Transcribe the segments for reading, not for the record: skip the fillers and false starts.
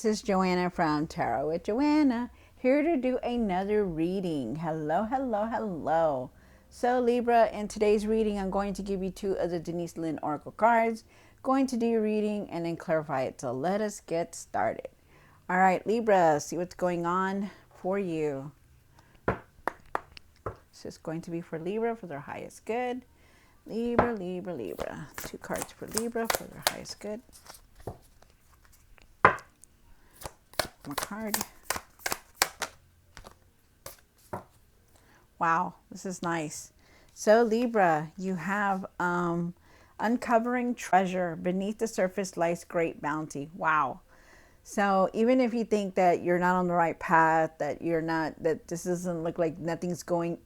this is Joanna from Tarot with Joanna, here to do another reading. Hello, hello, hello. So Libra, in today's reading, I'm going to give you two of the Denise Lynn Oracle cards, going to do your reading and then clarify it. So let us get started. All right, Libra, see what's going on for you. This is going to be for Libra for their highest good. Libra, Libra, Libra. Two cards for Libra for their highest good. More card. Wow, this is nice. So Libra, you have uncovering treasure. Beneath the surface lies great bounty. Wow. So even if you think that you're not on the right path, that you're not, that this doesn't look like nothing's going,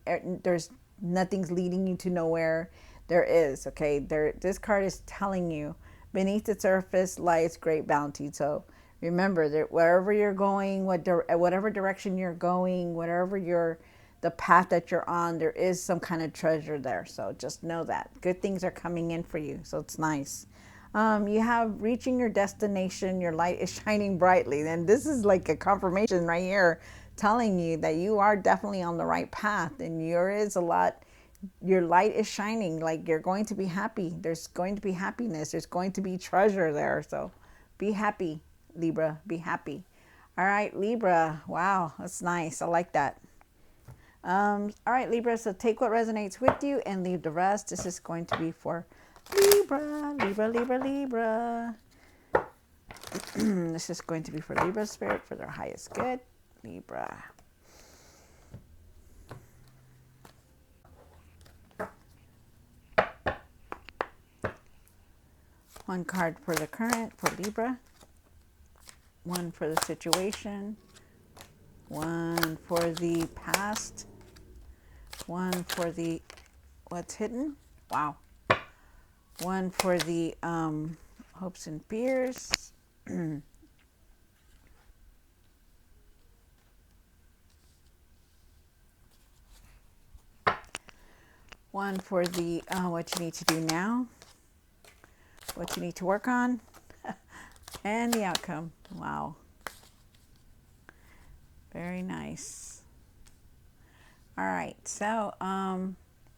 there's nothing's leading you to nowhere, there is, okay? This card is telling you beneath the surface lies great bounty. So remember that wherever you're going, whatever direction you're going, the path that you're on, there is some kind of treasure there. So just know that good things are coming in for you. So it's nice. You have reaching your destination. Your light is shining brightly. And this is like a confirmation right here telling you that you are definitely on the right path, and your light is shining. Like you're going to be happy. There's going to be happiness. There's going to be treasure there. So be happy, Libra. Be happy. All right, Libra. Wow, that's nice. I like that. All right, Libra. So take what resonates with you and leave the rest. This is going to be for Libra, Libra, Libra, Libra. This is going to be for Libra spirit for their highest good. Libra. One card for the current for Libra. One for the situation. One for the past. One for the what's hidden. Wow. One for the hopes and fears. One for the what you need to do now, what you need to work on, and the outcome. Wow. Very nice. All right, so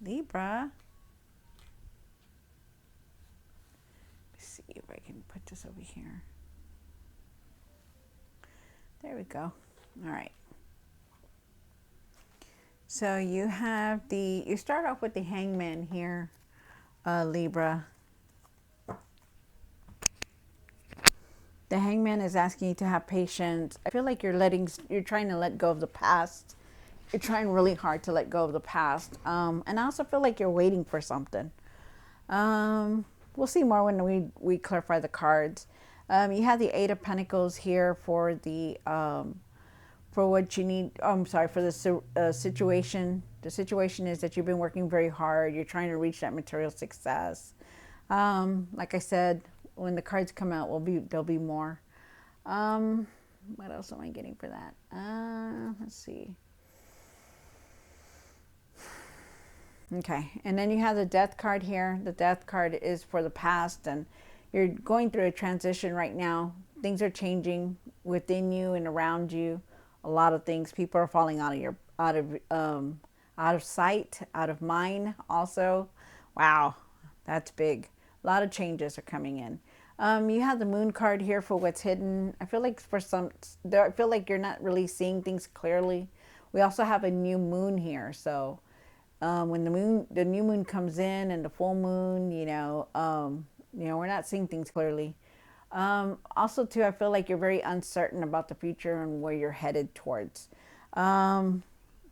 Libra. Let's see if I can put this over here. There we go. All right. So you start off with the Hangman here, Libra. The Hangman is asking you to have patience. I feel like you're trying to let go of the past. You're trying really hard to let go of the past. And I also feel like you're waiting for something. We'll see more when we clarify the cards. You have the Eight of Pentacles here for the for what you need. For the situation. The situation is that you've been working very hard. You're trying to reach that material success. Like I said, when the cards come out, there'll be more. What else am I getting for that? Let's see. Okay, and then you have the Death card here. The Death card is for the past, and you're going through a transition right now. Things are changing within you and around you. A lot of things. People are falling out of sight, out of mind. Also, wow, that's big. A lot of changes are coming in. You have the Moon card here for what's hidden. I feel like I feel like you're not really seeing things clearly. We also have a new moon here, so when the new moon comes in and the full moon, we're not seeing things clearly. Also, too, I feel like you're very uncertain about the future and where you're headed towards. But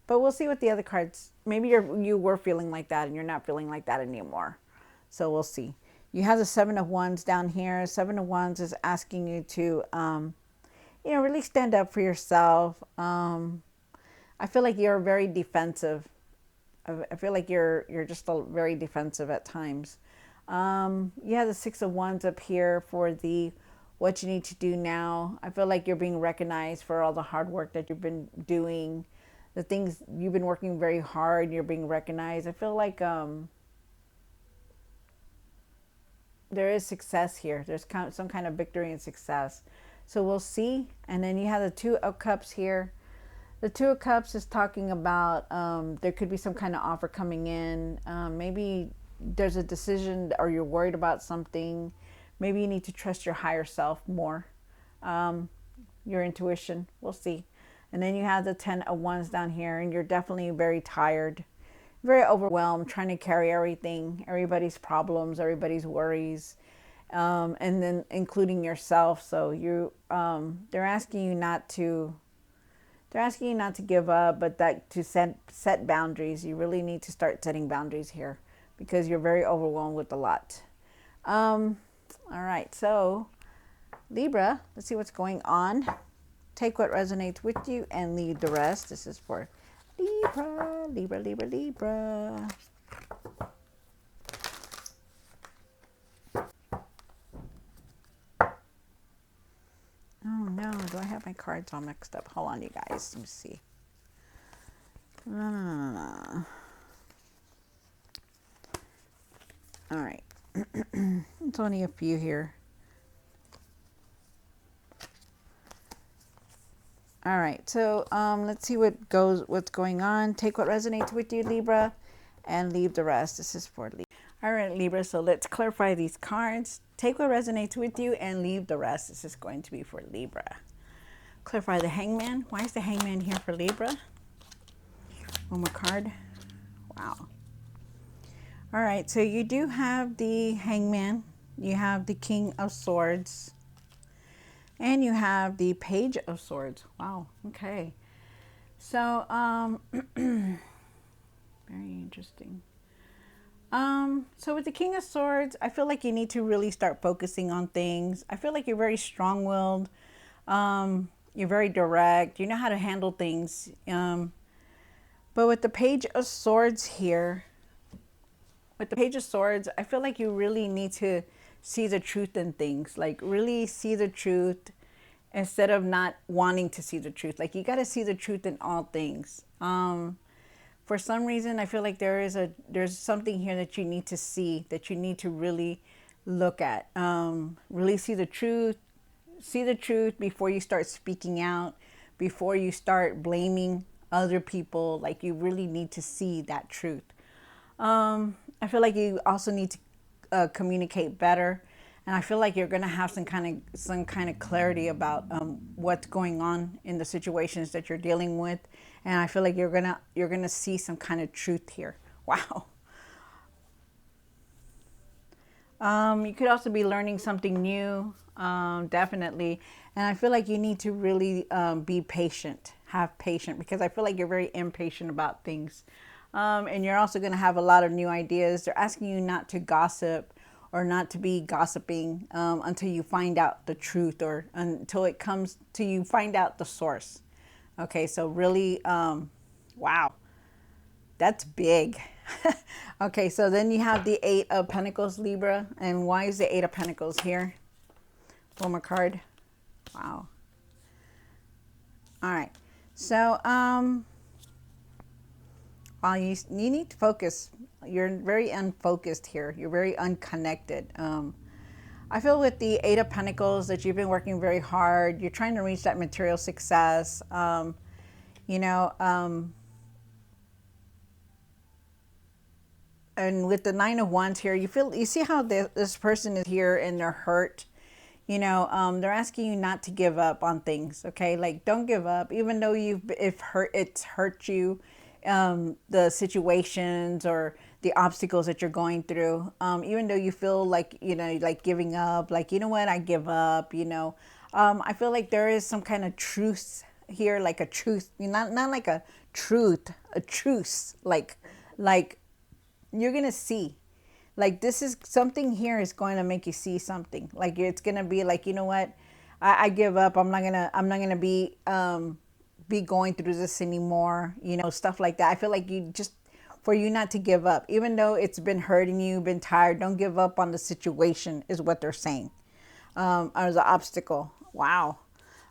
we'll see what the other cards. Maybe you were feeling like that and you're not feeling like that anymore. So we'll see. You have the Seven of Wands down here. Seven of Wands is asking you to, really stand up for yourself. I feel like you're very defensive. I feel like you're just very defensive at times. You have the Six of Wands up here for the what you need to do now. I feel like you're being recognized for all the hard work that you've been doing. The things you've been working very hard, you're being recognized. I feel like there is success here. There's some kind of victory and success. So we'll see. And then you have the Two of Cups here. The Two of Cups is talking about there could be some kind of offer coming in. Maybe there's a decision or you're worried about something. Maybe you need to trust your higher self more. Your intuition. We'll see. And then you have the 10 of Wands down here, and you're definitely very tired, very overwhelmed, trying to carry everything, everybody's problems, everybody's worries, and then including yourself. So they're asking you not to. They're asking you not to give up, but that to set boundaries. You really need to start setting boundaries here because you're very overwhelmed with a lot. All right, so Libra, let's see what's going on. Take what resonates with you and leave the rest. This is for Libra, Libra, Libra, Libra. Oh no, do I have my cards all mixed up? Hold on, you guys. Let me see. No. All right. It's only a few here. All right, so let's see what's going on. Take what resonates with you, Libra, and leave the rest. This is for Libra. All right, Libra, so let's clarify these cards. Take what resonates with you and leave the rest. This is going to be for Libra. Clarify the Hangman. Why is the Hangman here for Libra? One more card. Wow. All right, so you do have the Hangman. You have the King of Swords. And you have the Page of Swords. Wow, okay. So, very interesting. So with the King of Swords, I feel like you need to really start focusing on things. I feel like you're very strong-willed. You're very direct. You know how to handle things. But with the Page of Swords here, with the Page of Swords, I feel like you really need to see the truth in things. Like really see the truth instead of not wanting to see the truth. Like you got to see the truth in all things. For some reason, I feel like there's something here that you need to see, that you need to really look at. Really see the truth. See the truth before you start speaking out, before you start blaming other people. Like you really need to see that truth. I feel like you also need to communicate better, and I feel like you're gonna have some kind of clarity about what's going on in the situations that you're dealing with, and I feel like you're gonna see some kind of truth here. Wow. You could also be learning something new, definitely, and I feel like you need to really be patient, have patience, because I feel like you're very impatient about things. And you're also going to have a lot of new ideas. They're asking you not to gossip or not to be gossiping until you find out the truth, or until it comes to you find out the source. Okay, so really, wow, that's big. Okay, so then you have the Eight of Pentacles, Libra. And why is the Eight of Pentacles here? One more card. Wow. All right, so you need to focus. You're very unfocused here. You're very unconnected. I feel with the Eight of Pentacles that you've been working very hard. You're trying to reach that material success. And with the Nine of Wands here, you see how this person is here and they're hurt. They're asking you not to give up on things. Okay, like don't give up, even though it's hurt you. The situations or the obstacles that you're going through, even though you feel like, like giving up, like, you know what, I give up, I feel like there is some kind of truth here, like a truth, not like a truth, a truce, like you're going to see, like this is something here is going to make you see something, like it's going to be like, you know what, I give up. I'm not gonna be going through this anymore, stuff like that. I feel like for you not to give up, even though it's been hurting you, been tired, don't give up on the situation is what they're saying, as an obstacle. Wow.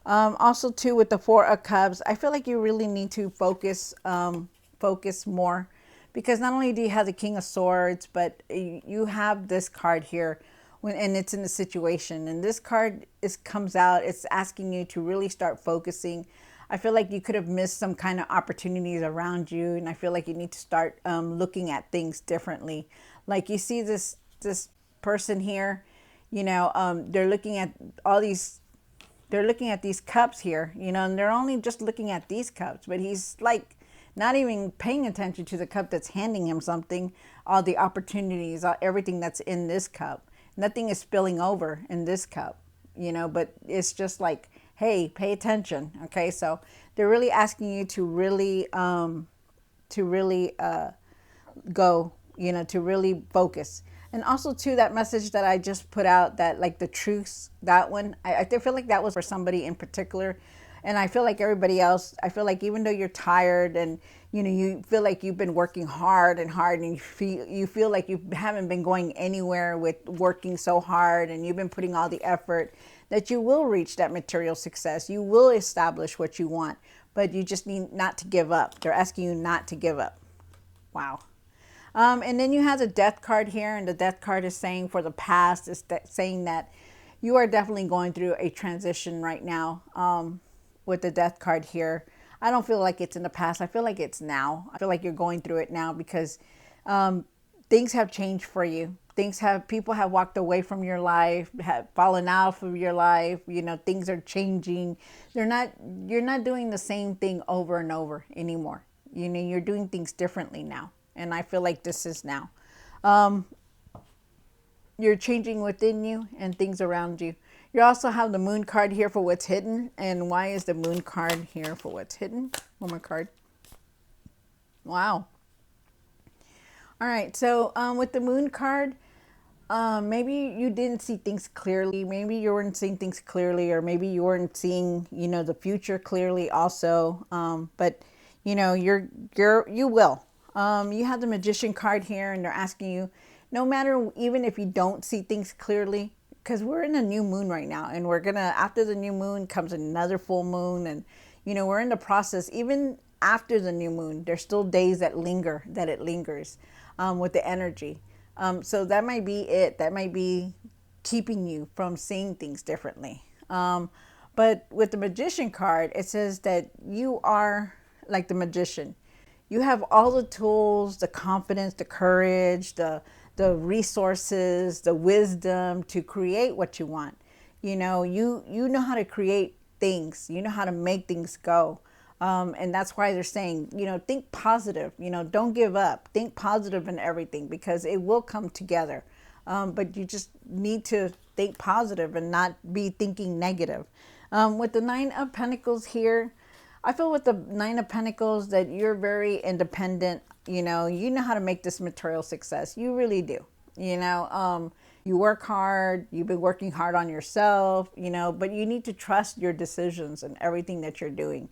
Also too, with the Four of Cups, I feel like you really need to focus more, because not only do you have the King of Swords, but you have this card here and it's in the situation. And this card comes out, it's asking you to really start focusing. I feel like you could have missed some kind of opportunities around you, and I feel like you need to start looking at things differently. Like you see this person here, they're looking at all these, they're looking at these cups here, and they're only just looking at these cups, but he's like not even paying attention to the cup that's handing him something, all the opportunities, everything that's in this cup. Nothing is spilling over in this cup, but it's just like, hey, pay attention. Okay. So they're really asking you to really, go, to really focus. And also too, that message that I just put out, that like the truths, that one, I feel like that was for somebody in particular. And I feel like everybody else, I feel like even though you're tired and, you feel like you've been working hard and hard, and you feel like you haven't been going anywhere with working so hard, and you've been putting all the effort, that you will reach that material success. You will establish what you want, but you just need not to give up. They're asking you not to give up. Wow. And then you have the death card here, and the death card is saying for the past, is saying that you are definitely going through a transition right now. With the death card here, I don't feel like it's in the past. I feel like it's now. I feel like you're going through it now because things have changed for you. People have walked away from your life, have fallen out of your life. Things are changing. You're not doing the same thing over and over anymore. You're doing things differently now. And I feel like this is now. You're changing within you and things around you. You also have the moon card here for what's hidden. And why is the moon card here for what's hidden? One more card. Wow. All right. So with the moon card, maybe you didn't see things clearly. Maybe you weren't seeing things clearly, or maybe you weren't seeing, the future clearly also. But you will. You have the magician card here, and they're asking you, no matter, even if you don't see things clearly, because we're in a new moon right now, and after the new moon comes another full moon, and we're in the process. Even after the new moon, there's still days that it lingers with the energy. So that might be it. That might be keeping you from seeing things differently. But with the magician card, it says that you are like the magician. You have all the tools, the confidence, the courage, the resources, the wisdom to create what you want. You know how to create things. You know how to make things go. And that's why they're saying, think positive. Don't give up. Think positive in everything, because it will come together. But you just need to think positive and not be thinking negative. With the Nine of Pentacles here, I feel with the Nine of Pentacles that you're very independent. You know how to make this material success. You really do. You work hard. You've been working hard on yourself, but you need to trust your decisions and everything that you're doing.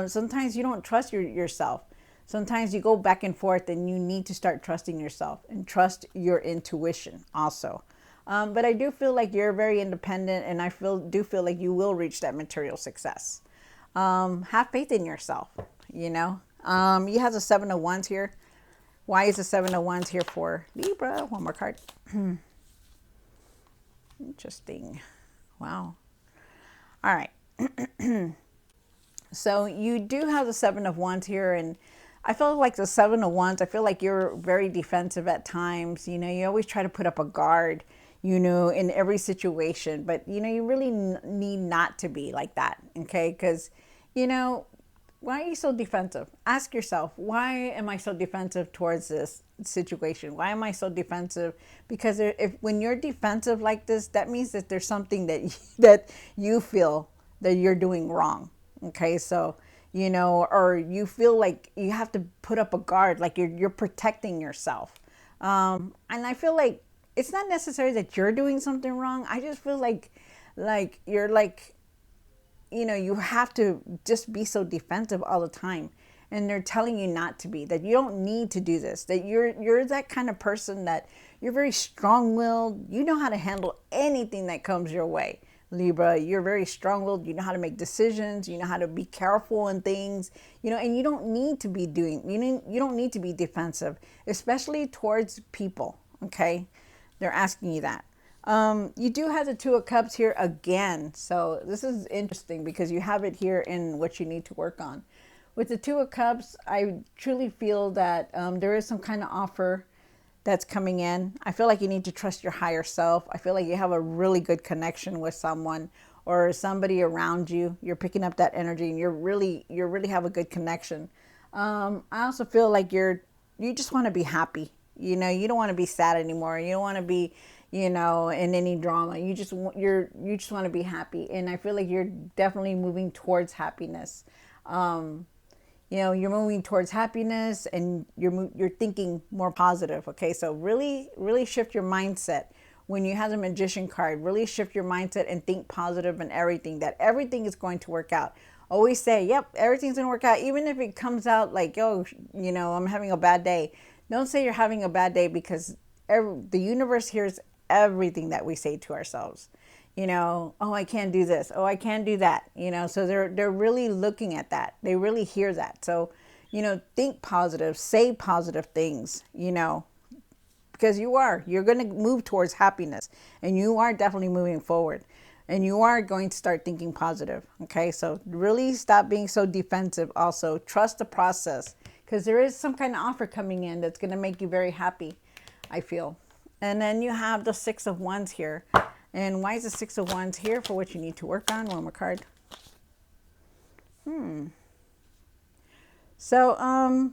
Sometimes you don't trust yourself. Sometimes you go back and forth, and you need to start trusting yourself and trust your intuition also. But I do feel like you're very independent, and I do feel like you will reach that material success. Have faith in yourself, you have the Seven of Wands here. Why is the Seven of Wands here for Libra? One more card. Interesting. Wow. All right. So you do have the Seven of Wands here, and I feel like the Seven of Wands, I feel like you're very defensive at times. You always try to put up a guard, in every situation, but you really need not to be like that. Okay. Because, why are you so defensive? Ask yourself, why am I so defensive towards this situation? Why am I so defensive? Because when you're defensive like this, that means that there's something that you feel that you're doing wrong. Okay. So, or you feel like you have to put up a guard, like you're protecting yourself. And I feel like it's not necessary that you're doing something wrong. I just feel like you're like, you have to just be so defensive all the time. And they're telling you not to be, that you don't need to do this, that you're that kind of person that you're very strong-willed. You know how to handle anything that comes your way. Libra, you're very strong-willed. You know how to make decisions. You know how to be careful in things, and you don't need to be you don't need to be defensive, especially towards people. Okay. They're asking you that. You do have the Two of Cups here again. So this is interesting because you have it here in what you need to work on. With the Two of Cups, I truly feel that there is some kind of offer that's coming in. I feel like you need to trust your higher self. I feel like you have a really good connection with someone or somebody around you. You're picking up that energy and you really have a good connection. I also feel like you just want to be happy. You know, you don't want to be sad anymore. You don't want to be, you know, in any drama. You just want to be happy. And I feel like you're definitely moving towards happiness. You know, you're moving towards happiness and you're thinking more positive. Okay, so really shift your mindset. When you have the Magician card, really shift your mindset and think positive and everything, that everything is going to work out. Always say, yep, everything's going to work out. Even if it comes out like, yo, you know, I'm having a bad day. Don't say you're having a bad day, because the universe hears everything that we say to ourselves. You know, oh, I can't do this. Oh, I can't do that. You know, so they're really looking at that. They really hear that. So, you know, think positive, say positive things, you know, because you're going to move towards happiness, and you are definitely moving forward, and you are going to start thinking positive. Okay. So really stop being so defensive. Also trust the process, because there is some kind of offer coming in that's going to make you very happy, I feel. And then you have the Six of Wands here. And why is the Six of Wands here? For what you need to work on. One more card. So, all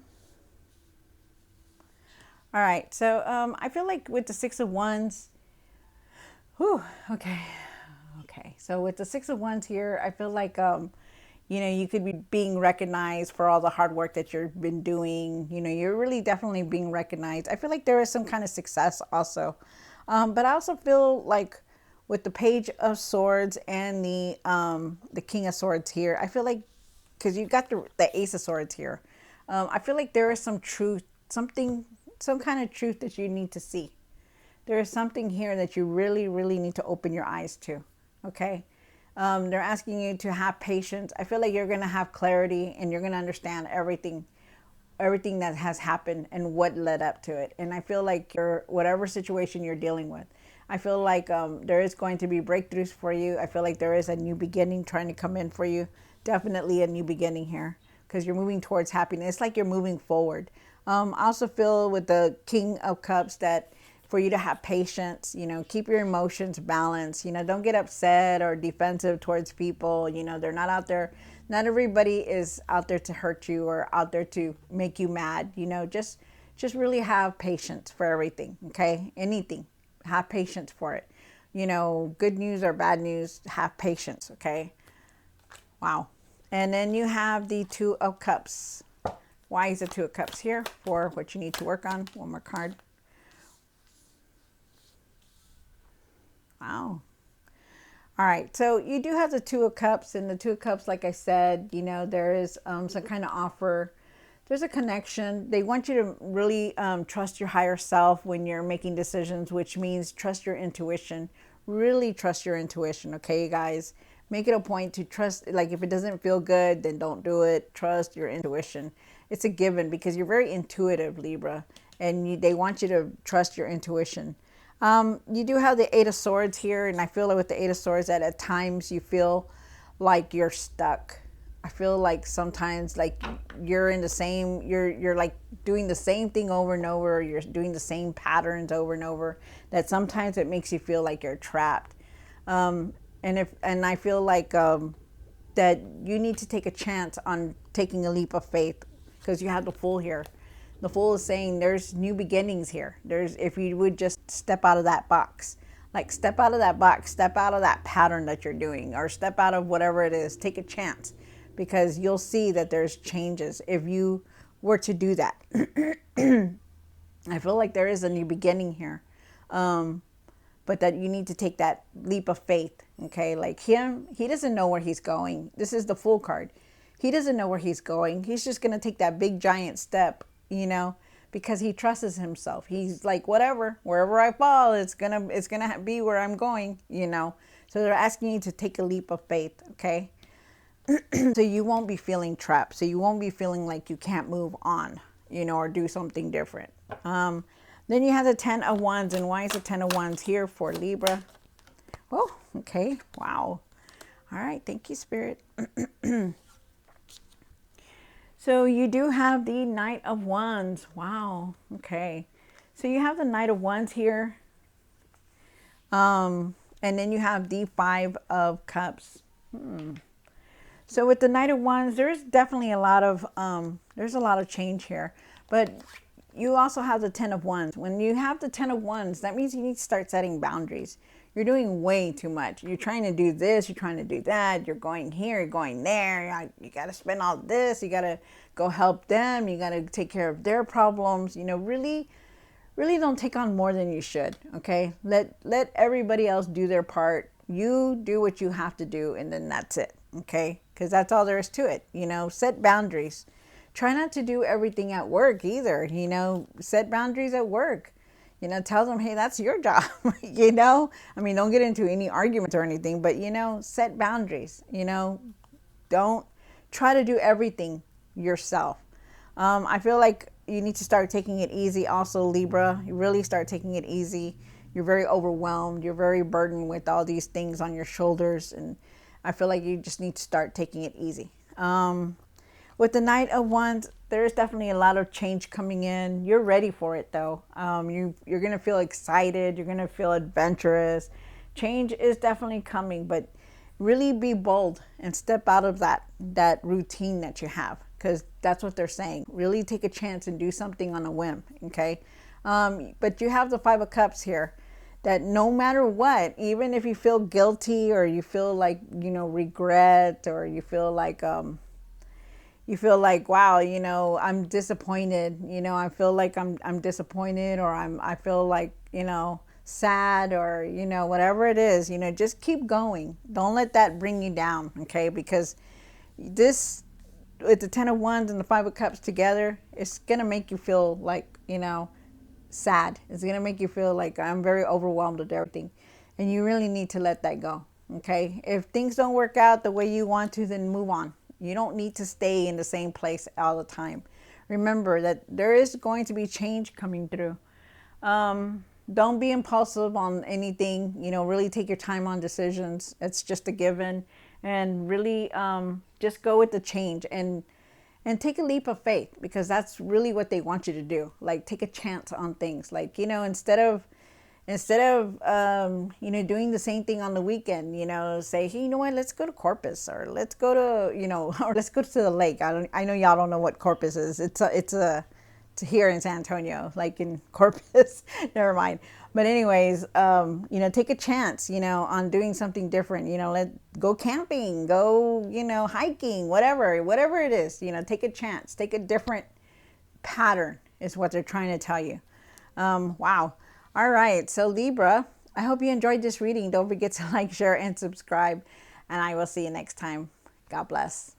right. So, I feel like with the Six of Wands, whew, okay. Okay. So with the Six of Wands here, I feel like, you know, you could be being recognized for all the hard work that you've been doing. You know, you're really definitely being recognized. I feel like there is some kind of success also. But I also feel like with the Page of Swords and the King of Swords here, I feel like, because you got the Ace of Swords here, I feel like there is some truth, some kind of truth that you need to see. There is something here that you really need to open your eyes to. Okay. They're asking you to have patience. I feel like you're going to have clarity and you're going to understand everything that has happened and what led up to it. And I feel like whatever situation you're dealing with, I feel like there is going to be breakthroughs for you. I feel like there is a new beginning trying to come in for you. Definitely a new beginning here, because you're moving towards happiness. It's like you're moving forward. I also feel with the King of Cups that for you to have patience, you know, keep your emotions balanced, you know, don't get upset or defensive towards people. You know, they're not out there. Not everybody is out there to hurt you or out there to make you mad. You know, just really have patience for everything. Okay. Anything, have patience for it. You know, good news or bad news, have patience. Okay. Wow. And then you have the Two of Cups. Why is the Two of Cups here? For what you need to work on. One more card. Wow. All right. So you do have the Two of Cups, and the Two of Cups, like I said, you know, there is some kind of offer. There's a connection. They want you to really trust your higher self when you're making decisions, which means trust your intuition. Really trust your intuition. Okay, you guys, make it a point to trust. Like if it doesn't feel good, then don't do it. Trust your intuition. It's a given, because you're very intuitive, Libra, and they want you to trust your intuition. You do have the Eight of Swords here, and I feel like with the Eight of Swords that at times you feel like you're stuck. I feel like sometimes like you're in the same, you're like doing the same thing over and over. You're doing the same patterns over and over, that sometimes it makes you feel like you're trapped. And I feel like that you need to take a chance on taking a leap of faith, because you have the Fool here. The Fool is saying there's new beginnings here. If you would just step out of that box, like step out of that box, step out of that pattern that you're doing, or step out of whatever it is, take a chance, because you'll see that there's changes if you were to do that. I feel like there is a new beginning here. But that you need to take that leap of faith. Okay. Like he doesn't know where he's going. This is the Fool card. He doesn't know where he's going. He's just going to take that big giant step, you know, because he trusts himself. He's like, whatever, wherever I fall, it's gonna be where I'm going, you know. So they're asking you to take a leap of faith, okay? So you won't be feeling trapped. So you won't be feeling like you can't move on, you know, or do something different. The Then you have the 10 of Wands. And why is the 10 of Wands here for Libra? Oh, okay. Wow. All right. Thank you, Spirit. So you do have the Knight of Wands. Wow. Okay. So you have the Knight of Wands here. And then you have the 5 of Cups. So with the Knight of Wands, there's definitely a lot of change here. But you also have the 10 of Wands. When you have the 10 of Wands, that means you need to start setting boundaries. You're doing way too much. You're trying to do this, you're trying to do that, you're going here, you're going there. You got to spend all this, you got to go help them, you got to take care of their problems. You know, really don't take on more than you should, okay? Let everybody else do their part. You do what you have to do, and then that's it, okay? Because that's all there is to it. You know, set boundaries. Try not to do everything at work either. You know, set boundaries at work. You know, tell them, hey, that's your job. You know, I mean, don't get into any arguments or anything, but, you know, set boundaries. You know, don't try to do everything yourself. I feel like you need to start taking it easy also, Libra. You really start taking it easy. You're very overwhelmed. You're very burdened with all these things on your shoulders. And I feel like you just need to start taking it easy. With the Knight of Wands, there is definitely a lot of change coming in. You're ready for it, though. You're going to feel excited. You're going to feel adventurous. Change is definitely coming, but really be bold and step out of that routine that you have, because that's what they're saying. Really take a chance and do something on a whim, okay? But you have the 5 of Cups here, that no matter what, even if you feel guilty or you feel like, you know, regret, or you feel like, wow, you know, I'm disappointed. You know, I feel like I'm disappointed, or I feel like, you know, sad, or, you know, whatever it is, you know, just keep going. Don't let that bring you down, okay? Because this, with the 10 of Wands and the 5 of Cups together, it's going to make you feel like, you know, sad. It's going to make you feel like I'm very overwhelmed with everything. And you really need to let that go, okay? If things don't work out the way you want to, then move on. You don't need to stay in the same place all the time. Remember that there is going to be change coming through. Don't be impulsive on anything. You know, really take your time on decisions. It's just a given. And really just go with the change and take a leap of faith, because that's really what they want you to do. Like, take a chance on things. Like, you know, instead of you know, doing the same thing on the weekend, you know, say, hey, you know what, let's go to Corpus, or let's go to, you know, or let's go to the lake. I know y'all don't know what Corpus is. It's here in San Antonio, like in Corpus. Never mind. But anyways, you know, take a chance, you know, on doing something different. You know, go camping, go, you know, hiking, whatever it is. You know, take a chance, take a different pattern is what they're trying to tell you. Wow. All right. So Libra, I hope you enjoyed this reading. Don't forget to like, share, and subscribe. And I will see you next time. God bless.